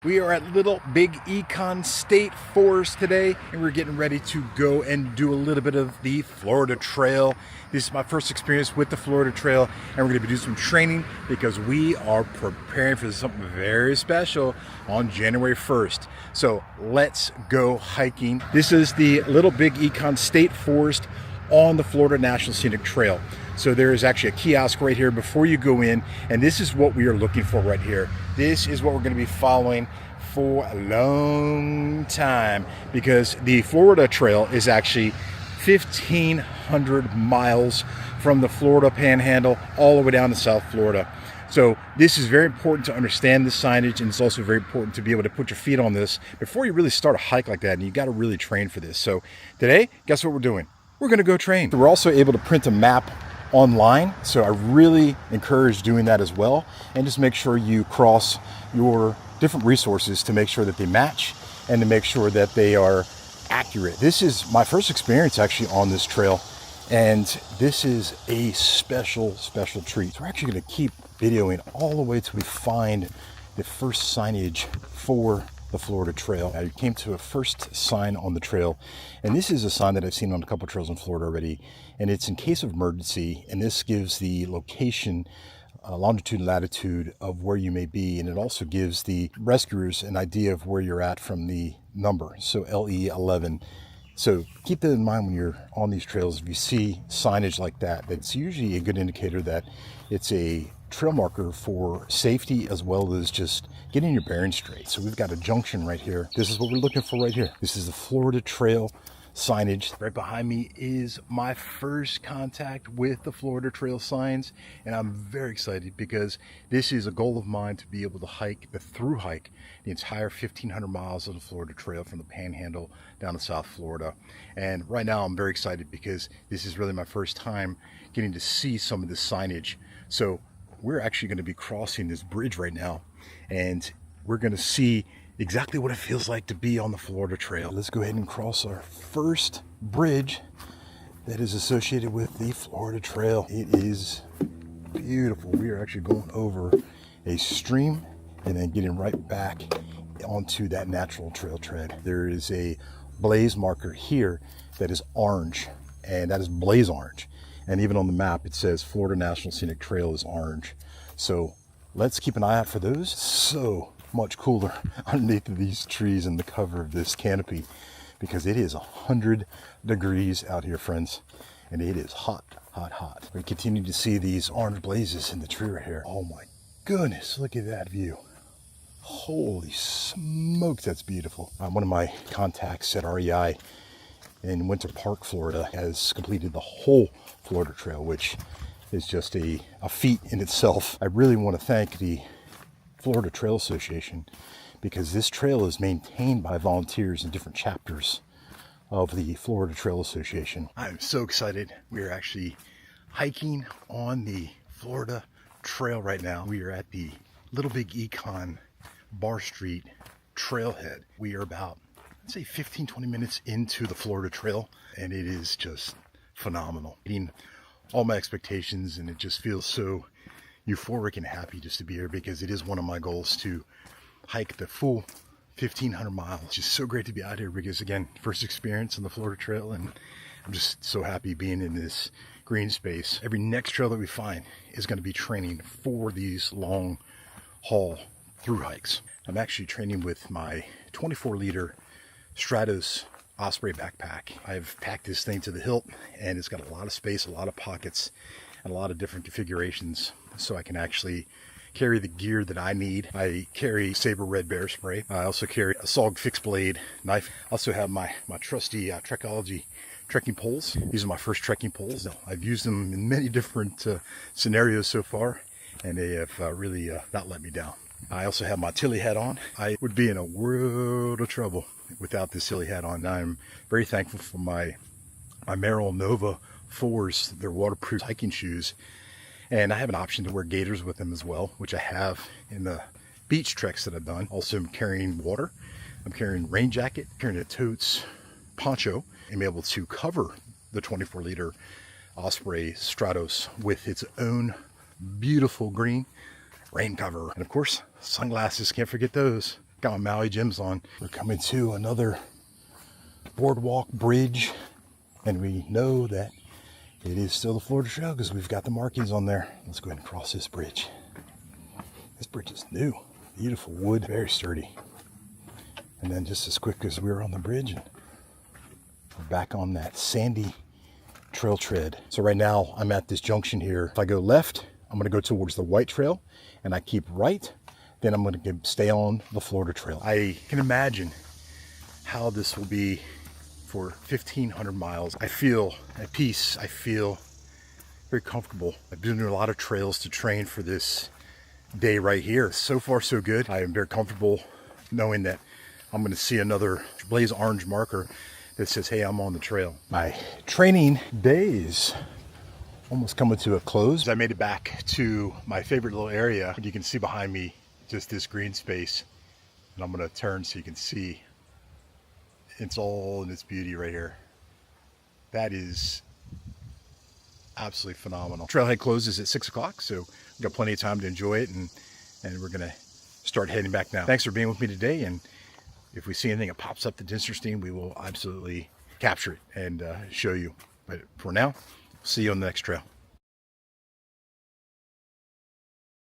We are at Big Econ State Forest today, and we're getting ready to go and do a little bit of the Florida Trail. This is my first experience with the Florida Trail, and we're going to be doing some training because we are preparing for something very special on January 1st. So let's go hiking. This is the Big Econ State Forest on the Florida National Scenic Trail. So there is actually a kiosk right here before you go in, and this is what we are looking for right here. This is what we're going to be following for a long time, because the Florida Trail is actually 1,500 miles from the Florida Panhandle all the way down to South Florida. So this is very important to understand the signage, and it's also very important to be able to put your feet on this before you really start a hike like that, and you got to really train for this. So today, guess what we're doing? We're going to go train. We're also able to print a map online, so I really encourage doing that as well, and just make sure you cross your different resources to make sure that they match and to make sure that they are accurate. This is my first experience actually on this trail, and this is a special treat. So we're actually going to keep videoing all the way till we find the first signage for the Florida Trail. I came to a first sign on the trail, and this is a sign that I've seen on a couple trails in Florida already, and it's in case of emergency, and this gives the location, longitude and latitude of where you may be, and it also gives the rescuers an idea of where you're at from the number, so LE11. So keep that in mind when you're on these trails. If you see signage like that, that's usually a good indicator that it's a trail marker for safety as well as just getting your bearings straight. So we've got a junction right here. This is what we're looking for right here. This is the Florida Trail signage. Right behind me is my first contact with the Florida Trail signs, and I'm very excited because this is a goal of mine to be able to through hike the entire 1,500 miles of the Florida Trail from the Panhandle down to South Florida. And right now I'm very excited because this is really my first time getting to see some of this signage. So we're actually going to be crossing this bridge right now, and we're going to see exactly what it feels like to be on the Florida Trail. Let's go ahead and cross our first bridge that is associated with the Florida Trail. It is beautiful. We are actually going over a stream and then getting right back onto that natural trail tread. There is a blaze marker here that is orange, and that is blaze orange. And even on the map, it says Florida National Scenic Trail is orange. So let's keep an eye out for those. So much cooler underneath of these trees in the cover of this canopy, because it is 100 degrees out here, friends. And it is hot, hot, hot. We continue to see these orange blazes in the tree right here. Oh my goodness, look at that view. Holy smokes, that's beautiful. One of my contacts at REI in Winter Park, Florida, has completed the whole Florida Trail, which is just a feat in itself. I really want to thank the Florida Trail Association, because this trail is maintained by volunteers in different chapters of the Florida Trail Association. I'm so excited. We are actually hiking on the Florida Trail right now. We are at the Big Econ Bar Street trailhead. We are about, let's say, 15-20 minutes into the Florida Trail, and it is just phenomenal. Meeting all my expectations, and it just feels so euphoric and happy just to be here, because it is one of my goals to hike the full 1,500 miles. It's just so great to be out here because, again, first experience on the Florida Trail, and I'm just so happy being in this green space. Every next trail that we find is going to be training for these long haul through hikes. I'm actually training with my 24-liter Stratos Osprey backpack. I've packed this thing to the hilt, and it's got a lot of space, a lot of pockets, and a lot of different configurations, so I can actually carry the gear that I need. I carry Saber Red Bear spray. I also carry a SOG fixed blade knife. I also have my trusty Trekology trekking poles. These are my first trekking poles. I've used them in many different scenarios so far, and they have really not let me down. I also have my Tilly hat on. I would be in a world of trouble without this Tilly hat on. I'm very thankful for my Merrell Nova 4s. They're waterproof hiking shoes, and I have an option to wear gaiters with them as well, which I have in the beach treks that I've done. Also, I'm carrying water. I'm carrying rain jacket, carrying a totes poncho. I'm able to cover the 24-liter Osprey Stratos with its own beautiful green rain cover. And of course, sunglasses, can't forget those. Got my Maui Jims on. We're coming to another boardwalk bridge, and we know that it is still the Florida Trail because we've got the markings on there. Let's go ahead and cross this bridge. This bridge is new. Beautiful wood, very sturdy. And then just as quick as we were on the bridge, and we're back on that sandy trail tread. So right now I'm at this junction here. If I go left, I'm going to go towards the white trail, and I keep right, then I'm going to stay on the Florida Trail. I can imagine how this will be for 1,500 miles. I feel at peace. I feel very comfortable. I've been doing a lot of trails to train for this day right here. So far, so good. I am very comfortable knowing that I'm going to see another blaze orange marker that says, hey, I'm on the trail. My training day is almost coming to a close. I made it back to my favorite little area. You can see behind me just this green space, and I'm going to turn so you can see it's all in its beauty right here. That is absolutely phenomenal. Trailhead closes at 6 o'clock, so we've got plenty of time to enjoy it, and we're going to start heading back now. Thanks for being with me today, and if we see anything that pops up that's interesting, we will absolutely capture it and show you. But for now, see you on the next trail.